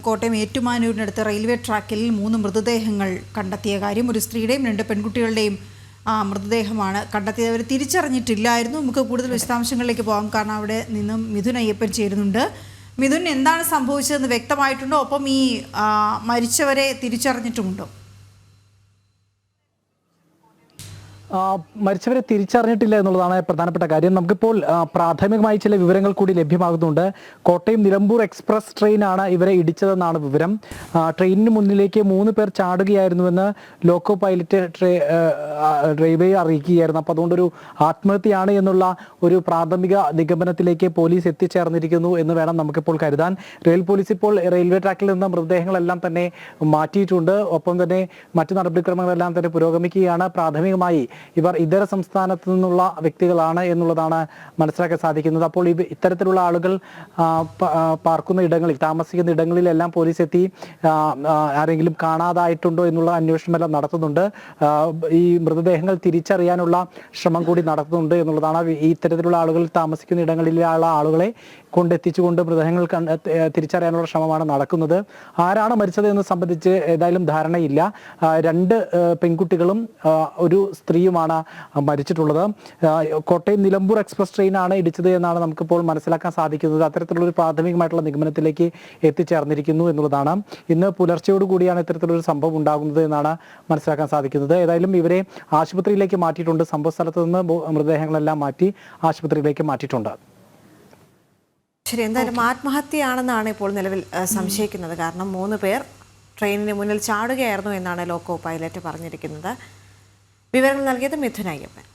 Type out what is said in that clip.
Kottayam ഏറ്റുമാനൂരിനടുത്ത് railway ട്രാക്കിൽ 3 മൃതദേഹങ്ങൾ കണ്ടെത്തിയ കാര്യം, ഒരു സ്ത്രീയുടെയും 2 പെൺകുട്ടികളുടെയും മൃതദേഹമാണ് കണ്ടെത്തിയത്. അവർ തിരിച്ചറിഞ്ഞിട്ടില്ലായിരുന്നു. നമുക്ക് കൂടുതൽ വിശദാംശങ്ങളിലേക്ക് പോകാം, കാരണം അവിടെ നിന്നും മിഥുൻ അയ്യപ്പൻ ചേരുന്നുണ്ട്. മിഥുൻ, എന്താണ് സംഭവിച്ചതെന്ന് വ്യക്തമായിട്ടുണ്ടോ? ഒപ്പം ഈ മരിച്ചവരെ തിരിച്ചറിഞ്ഞിട്ടുമുണ്ടോ? മരിച്ചവരെ തിരിച്ചറിഞ്ഞിട്ടില്ല എന്നുള്ളതാണ് പ്രധാനപ്പെട്ട കാര്യം. നമുക്കിപ്പോൾ പ്രാഥമികമായി ചില വിവരങ്ങൾ കൂടി ലഭ്യമാകുന്നുണ്ട്. കോട്ടയം നിലമ്പൂർ എക്സ്പ്രസ് ട്രെയിനാണ് ഇവരെ ഇടിച്ചതെന്നാണ് വിവരം. ട്രെയിനിന് മുന്നിലേക്ക് 3 പേർ ചാടുകയായിരുന്നുവെന്ന് ലോക്കോ പൈലറ്റ് റെയിൽവേ അറിയിക്കുകയായിരുന്നു. അപ്പോൾ അതുകൊണ്ടൊരു ആത്മഹത്യയാണ് എന്നുള്ള ഒരു പ്രാഥമിക നിഗമനത്തിലേക്ക് പോലീസ് എത്തിച്ചേർന്നിരിക്കുന്നു എന്ന് വേണം നമുക്കിപ്പോൾ കരുതാൻ. പോലീസ് ഇപ്പോൾ റെയിൽവേ ട്രാക്കിൽ നിന്ന് മൃതദേഹങ്ങളെല്ലാം തന്നെ മാറ്റിയിട്ടുണ്ട്. ഒപ്പം തന്നെ മറ്റു നടപടിക്രമങ്ങളെല്ലാം തന്നെ പുരോഗമിക്കുകയാണ്. പ്രാഥമികമായി ഇവർ ഇതര സംസ്ഥാനത്ത് നിന്നുള്ള വ്യക്തികളാണ് എന്നുള്ളതാണ് മനസ്സിലാക്കാൻ സാധിക്കുന്നത്. അപ്പോൾ ഇത്തരത്തിലുള്ള ആളുകൾ പാർക്കുന്ന ഇടങ്ങളിൽ, താമസിക്കുന്ന ഇടങ്ങളിലെല്ലാം പോലീസ് എത്തി ആരെങ്കിലും കാണാതായിട്ടുണ്ടോ എന്നുള്ള അന്വേഷണമെല്ലാം നടത്തുന്നുണ്ട്. ഈ മൃതദേഹങ്ങൾ തിരിച്ചറിയാനുള്ള ശ്രമം കൂടി നടത്തുന്നുണ്ട് എന്നുള്ളതാണ്. ഇത്തരത്തിലുള്ള ആളുകൾ താമസിക്കുന്ന ഇടങ്ങളിലുള്ള ആളുകളെ കൊണ്ടെത്തിച്ചുകൊണ്ട് മൃതദേഹങ്ങൾ തിരിച്ചറിയാനുള്ള ശ്രമമാണ് നടക്കുന്നത്. ആരാണ് മരിച്ചത് എന്ന് സംബന്ധിച്ച് ഏതായാലും ധാരണയില്ല. 2 പെൺകുട്ടികളും ഒരു സ്ത്രീയുമാണ് മരിച്ചിട്ടുള്ളത്. കോട്ടയം നിലമ്പൂർ എക്സ്പ്രസ് ട്രെയിനാണ് ഇടിച്ചത് എന്നാണ് നമുക്കിപ്പോൾ മനസ്സിലാക്കാൻ സാധിക്കുന്നത്. അത്തരത്തിലുള്ളൊരു പ്രാഥമികമായിട്ടുള്ള നിഗമനത്തിലേക്ക് എത്തിച്ചേർന്നിരിക്കുന്നു എന്നുള്ളതാണ്. ഇന്ന് പുലർച്ചയോടുകൂടിയാണ് ഇത്തരത്തിലൊരു സംഭവം ഉണ്ടാകുന്നത് എന്നാണ് മനസ്സിലാക്കാൻ സാധിക്കുന്നത്. ഏതായാലും ഇവരെ ആശുപത്രിയിലേക്ക് മാറ്റിയിട്ടുണ്ട്. സംഭവ സ്ഥലത്ത് നിന്ന് മൃതദേഹങ്ങളെല്ലാം മാറ്റി ആശുപത്രിയിലേക്ക് മാറ്റിയിട്ടുണ്ട്. ശരി, എന്തായാലും ആത്മഹത്യയാണെന്നാണ് ഇപ്പോൾ നിലവിൽ സംശയിക്കുന്നത്. കാരണം 3 പേർ ട്രെയിനിന് മുന്നിൽ ചാടുകയായിരുന്നു എന്നാണ് ലോക്കോ പൈലറ്റ് പറഞ്ഞിരിക്കുന്നത്. വിവരങ്ങൾ നൽകിയത് മിഥുൻ അയ്യപ്പൻ.